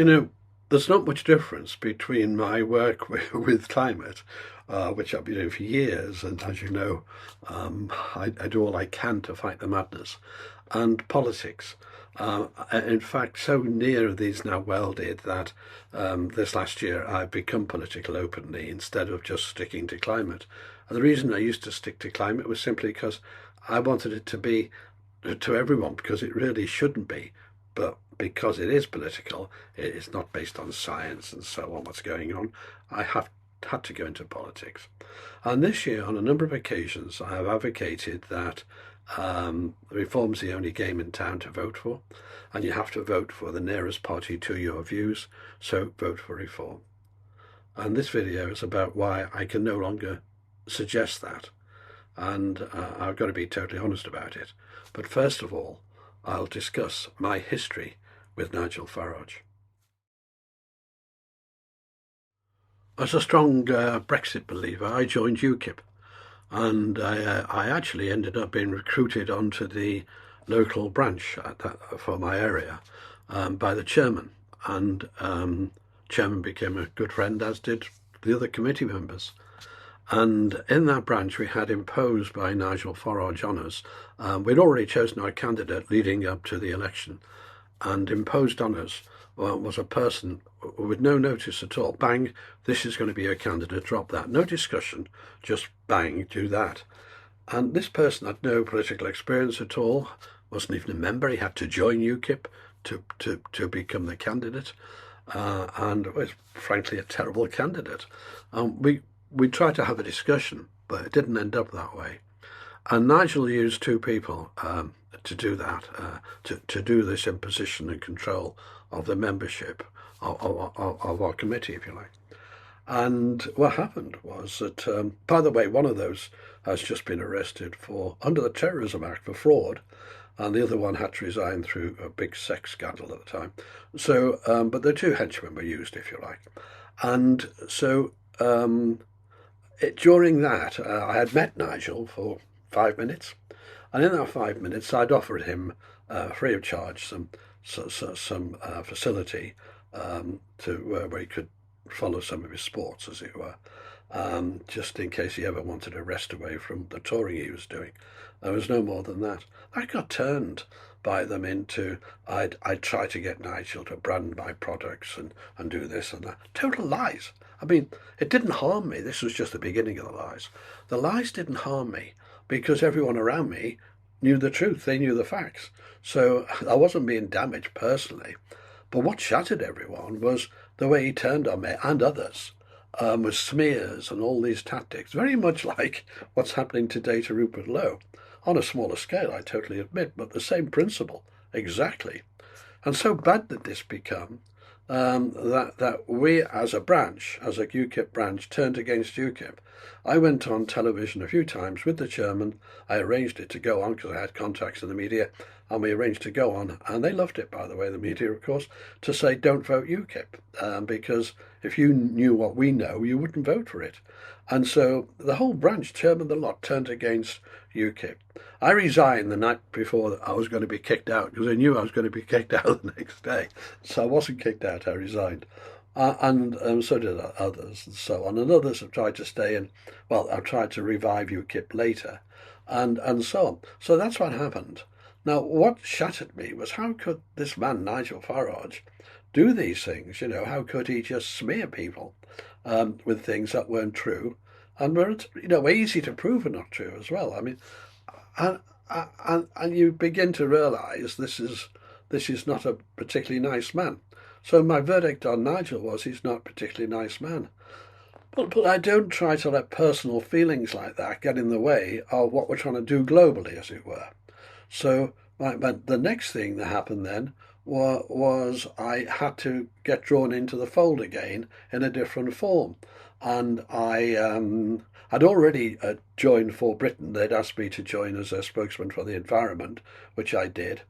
You know, there's not much difference between my work with climate, which I've been doing for years, and as you know, I do all I can to fight the madness, and politics. In fact, so near these now welded that this last year I've become political openly instead of just sticking to climate. And the reason I used to stick to climate was simply because I wanted it to be to everyone, because it really shouldn't be. But because it is political, it is not based on science and so on, what's going on, I have had to go into politics. And this year, on a number of occasions, I have advocated that reform's the only game in town to vote for, and you have to vote for the nearest party to your views, so vote for reform. And this video is about why I can no longer suggest that, and I've got to be totally honest about it. But first of all, I'll discuss my history with Nigel Farage. As a strong Brexit believer, I joined UKIP, and I actually ended up being recruited onto the local branch for my area by the chairman, and chairman became a good friend, as did the other committee members. And in that branch, we had imposed by Nigel Farage on us. We'd already chosen our candidate leading up to the election, and imposed on us was a person with no notice at all. Bang, this is going to be your candidate, drop that. No discussion, just bang, do that. And this person had no political experience at all, wasn't even a member. He had to join UKIP to become the candidate, and was frankly a terrible candidate. We tried to have a discussion, but it didn't end up that way. And Nigel used two people to do that, to do this imposition and control of the membership of our committee, if you like. And what happened was that, by the way, one of those has just been arrested under the Terrorism Act for fraud, and the other one had to resign through a big sex scandal at the time. So, but the two henchmen were used, if you like. And so during that, I had met Nigel for 5 minutes, and in that 5 minutes, I'd offered him free of charge some facility where he could follow some of his sports, as it were, just in case he ever wanted to rest away from the touring he was doing. There was no more than that. I got turned by them into I'd try to get Nigel to brand my products and do this and that. Total lies. I mean, it didn't harm me. This was just the beginning of the lies. The lies didn't harm me because everyone around me knew the truth. They knew the facts. So I wasn't being damaged personally. But what shattered everyone was the way he turned on me and others with smears and all these tactics, very much like what's happening today to Rupert Lowe. On a smaller scale, I totally admit, but the same principle, exactly. And so bad did this become that we as a branch, as a UKIP branch, turned against UKIP. I went on television a few times with the chairman. I arranged it to go on because I had contacts in the media, and we arranged to go on. And they loved it, by the way, the media, of course, to say, don't vote UKIP, because if you knew what we know, you wouldn't vote for it. And so the whole branch, chairman, the lot, turned against UKIP. I resigned the night before I was going to be kicked out, because I knew I was going to be kicked out the next day. So I wasn't kicked out, I resigned. And so did others, and so on. And others have tried to stay in. Well, I've tried to revive UKIP later, and so on. So that's what happened. Now, what shattered me was how could this man, Nigel Farage, do these things? You know, how could he just smear people with things that weren't true and were, you know, easy to prove are not true as well? I mean, and you begin to realise this is not a particularly nice man. So my verdict on Nigel was he's not a particularly nice man. But I don't try to let personal feelings like that get in the way of what we're trying to do globally, as it were. So but the next thing that happened then was I had to get drawn into the fold again in a different form. And I'd already joined For Britain. They'd asked me to join as a spokesman for the environment, which I did.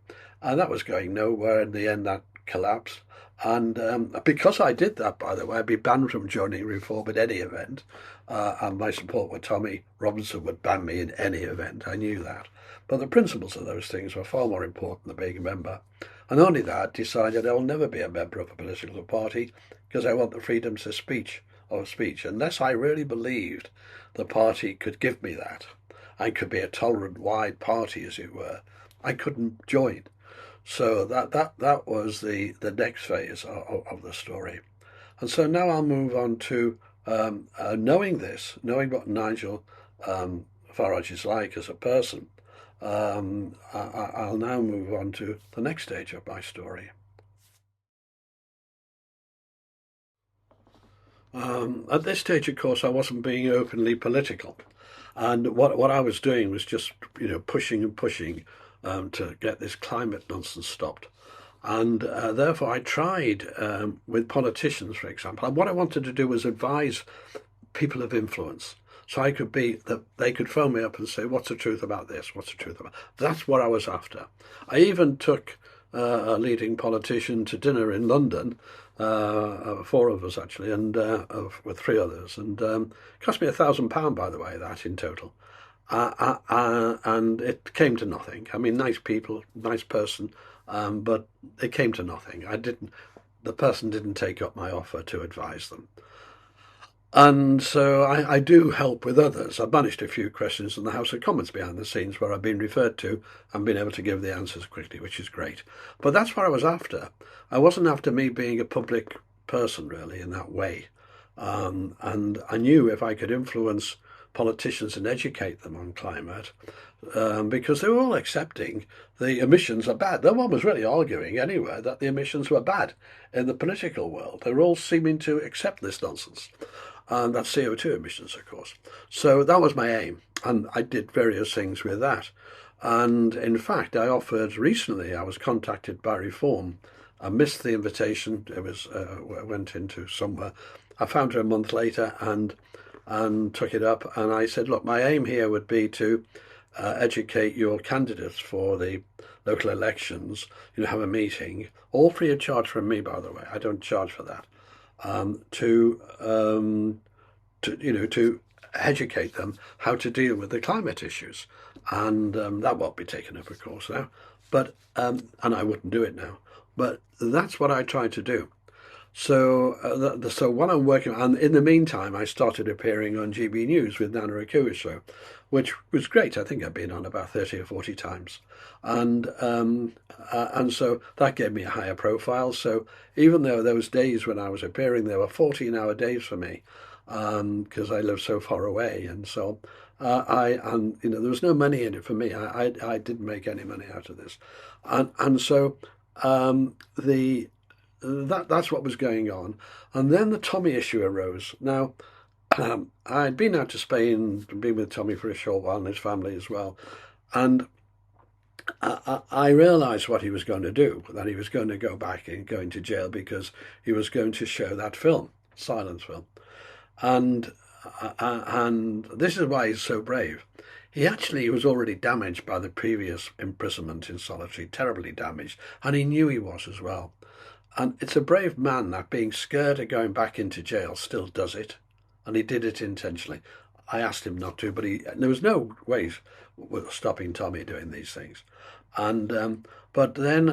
And that was going nowhere. In the end, that collapsed. And because I did that, by the way, I'd be banned from joining Reform at any event. And my support with Tommy Robinson would ban me in any event. I knew that. But the principles of those things were far more important than being a member. And only that, decided I will never be a member of a political party because I want the freedom to speech. Unless I really believed the party could give me that, and could be a tolerant, wide party, as it were, I couldn't join. So that was the next phase of the story. And so now I'll move on to knowing what Nigel Farage is like as a person. I'll now move on to the next stage of my story. At this stage, of course, I wasn't being openly political, and what I was doing was just pushing and pushing to get this climate nonsense stopped. And therefore, I tried with politicians, for example. And what I wanted to do was advise people of influence. So I could be that they could phone me up and say, "What's the truth about this? What's the truth about?" That's what I was after. I even took a leading politician to dinner in London, four of us actually, and with three others, and cost me £1,000, by the way, that in total. And it came to nothing. I mean, nice people, nice person, but it came to nothing. The person didn't take up my offer to advise them. And so I do help with others. I've managed a few questions in the House of Commons behind the scenes where I've been referred to and been able to give the answers quickly, which is great. But that's what I was after. I wasn't after me being a public person, really, in that way. And I knew if I could influence politicians and educate them on climate, because they were all accepting the emissions are bad. No one was really arguing anywhere that the emissions were bad in the political world. They were all seeming to accept this nonsense. And that's CO2 emissions, of course. So that was my aim, and I did various things with that. And in fact, I was contacted by Reform. I missed the invitation. I went into somewhere. I found her a month later and took it up. And I said, look, my aim here would be to educate your candidates for the local elections. Have a meeting, all free of charge from me, by the way. I don't charge for that. To educate them how to deal with the climate issues, and that won't be taken up, of course, now. But and I wouldn't do it now. But that's what I tried to do. So, so what I'm working on, and in the meantime, I started appearing on GB News with Nana Akua's show, which was great. I think I've been on about 30 or 40 times, and so that gave me a higher profile. So even though those days when I was appearing, there were 14-hour days for me, because I live so far away, and so there was no money in it for me. I didn't make any money out of this, and so that's what was going on. And then the Tommy issue arose. Now, I'd been out to Spain, been with Tommy for a short while and his family as well. And I realised what he was going to do, that he was going to go back and go into jail because he was going to show that film, silence film. And this is why he's so brave. He actually was already damaged by the previous imprisonment in solitary, terribly damaged, and he knew he was as well. And it's a brave man that, being scared of going back into jail, still does it. And he did it intentionally. I asked him not to, but there was no way stopping Tommy doing these things. And but then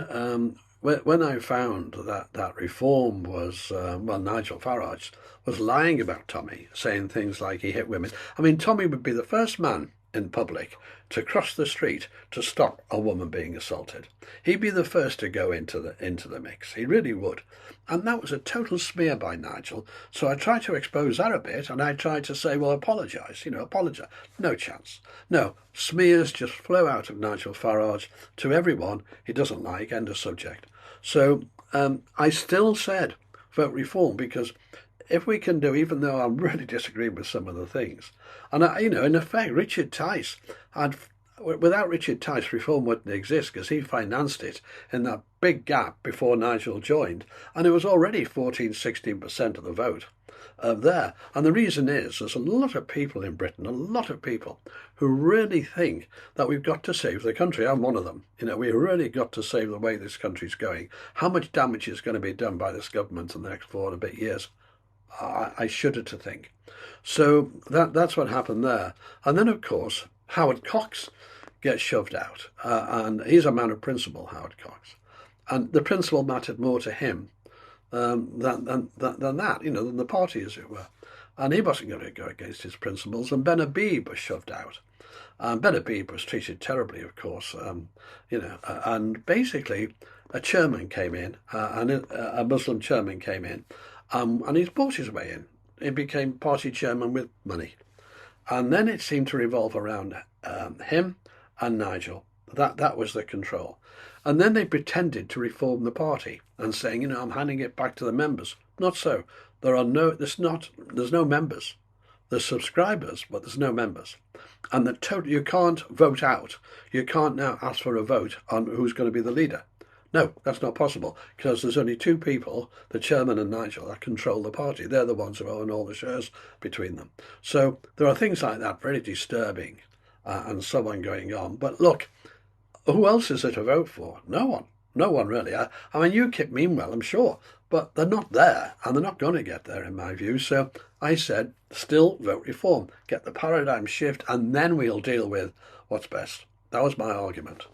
when I found that Reform was, Nigel Farage was lying about Tommy, saying things like he hit women. I mean, Tommy would be the first man in public to cross the street to stop a woman being assaulted. He'd be the first to go into the mix. He really would. And that was a total smear by Nigel. So I tried to expose that a bit, and I tried to say, well, apologise, apologise. No chance. No, smears just flow out of Nigel Farage to everyone he doesn't like, end of subject. So I still said vote Reform, because if we can do, even though I'm really disagreeing with some of the things, and in effect, Richard Tice without Richard Tice, Reform wouldn't exist, because he financed it in that big gap before Nigel joined, and it was already 14-16% of the vote there. And the reason is there's a lot of people in Britain, a lot of people who really think that we've got to save the country. I'm one of them. We really got to save the way this country's going. How much damage is going to be done by this government in the next 4 and a bit years? I shudder to think. So that's what happened there. And then, of course, Howard Cox gets shoved out. And he's a man of principle, Howard Cox. And the principle mattered more to him than that, than the party, as it were. And he wasn't going to go against his principles. And Ben Habib was shoved out. Ben Habib was treated terribly, of course, and basically a chairman came in, a Muslim chairman came in, and he's bought his way in. He became party chairman with money. And then it seemed to revolve around him and Nigel. That was the control. And then they pretended to reform the party and saying, I'm handing it back to the members. Not so. There's no members. There's subscribers, but there's no members. And you can't vote out. You can't now ask for a vote on who's going to be the leader. No, that's not possible, because there's only two people, the chairman and Nigel, that control the party. They're the ones who own all the shares between them. So there are things like that, very disturbing, and so on going on. But look, who else is there to vote for? No one. No one really. I mean, UKIP mean well, I'm sure, but they're not there, and they're not going to get there, in my view. So I said, still vote reform, get the paradigm shift, and then we'll deal with what's best. That was my argument.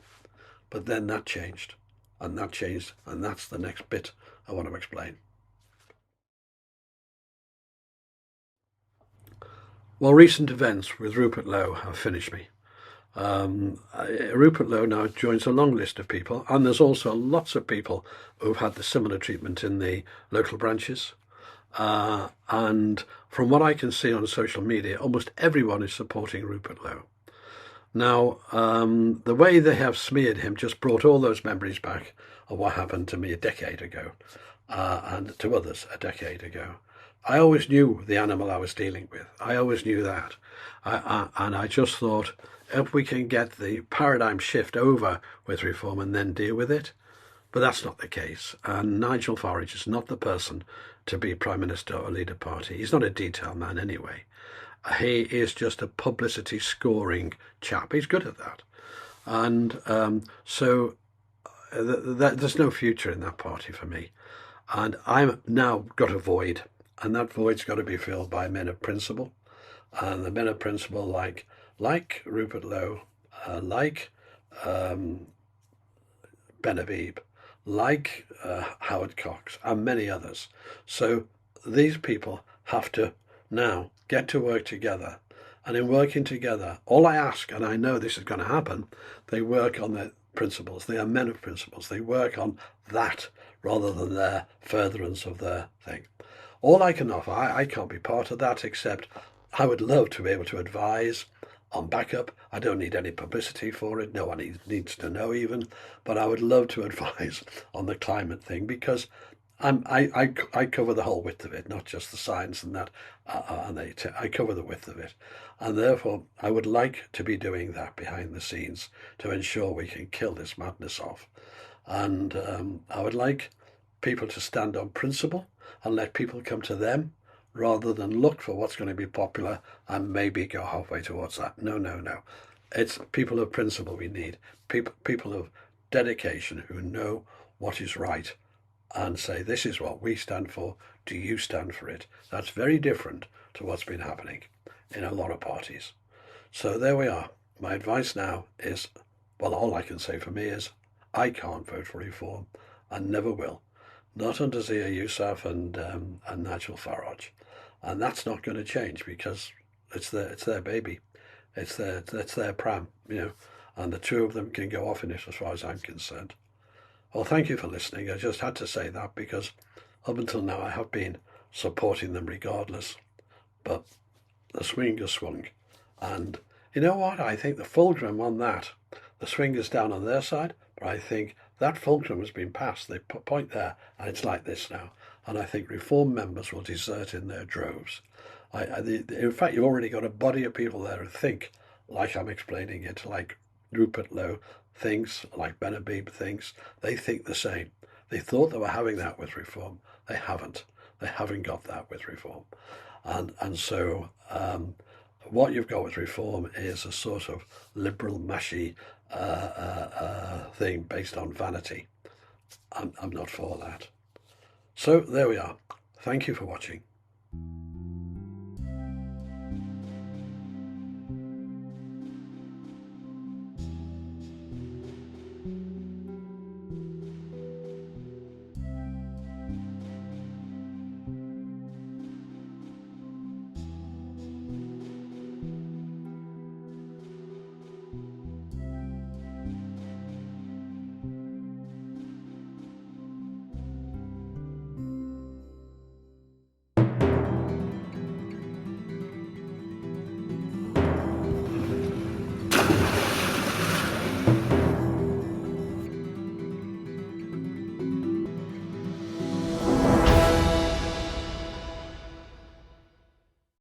But then that changed, and that's the next bit I want to explain. Well, recent events with Rupert Lowe have finished me. Rupert Lowe now joins a long list of people, and there's also lots of people who've had the similar treatment in the local branches. And from what I can see on social media, almost everyone is supporting Rupert Lowe. Now, the way they have smeared him just brought all those memories back of what happened to me a decade ago, and to others a decade ago. I always knew the animal I was dealing with. I always knew that. And I just thought, if we can get the paradigm shift over with reform and then deal with it. But that's not the case. And Nigel Farage is not the person to be Prime Minister or lead a party. He's not a detail man anyway. He is just a publicity scoring chap. He's good at that. And so there's no future in that party for me. And I've now got a void. And that void's got to be filled by men of principle. And the men of principle like Rupert Lowe, like Ben Habib, like Howard Cox, and many others. So these people have to now get to work together. And in working together, all I ask, and I know this is going to happen, they work on their principles. They are men of principles. They work on that rather than their furtherance of their thing. All I can offer, I can't be part of that, except I would love to be able to advise on backup. I don't need any publicity for it. No one needs to know even. But I would love to advise on the climate thing, because I cover the whole width of it, not just the science and that. I cover the width of it. And therefore, I would like to be doing that behind the scenes to ensure we can kill this madness off. And I would like people to stand on principle and let people come to them, rather than look for what's going to be popular and maybe go halfway towards that. No. It's people of principle we need. People of dedication who know what is right and say, this is what we stand for. Do you stand for it? That's very different to what's been happening in a lot of parties. So there we are. My advice now is, well, all I can say for me is, I can't vote for reform and never will. Not under Zia Yousaf and Nigel Farage. And that's not going to change, because it's their baby. It's their pram, and the two of them can go off in it as far as I'm concerned. Well, thank you for listening. I just had to say that, because up until now I have been supporting them regardless. But the swing has swung. And you know what? I think the fulcrum on that, the swing is down on their side, but I think that fulcrum has been passed. They point there, and it's like this now. And I think reform members will desert in their droves. In fact, you've already got a body of people there who think like I'm explaining it, like Rupert Lowe thinks, like Ben Habib thinks. They think the same. They thought they were having that with reform. They haven't. They haven't got that with reform. And so what you've got with reform is a sort of liberal, mashy thing based on vanity. I'm not for that. So there we are. Thank you for watching.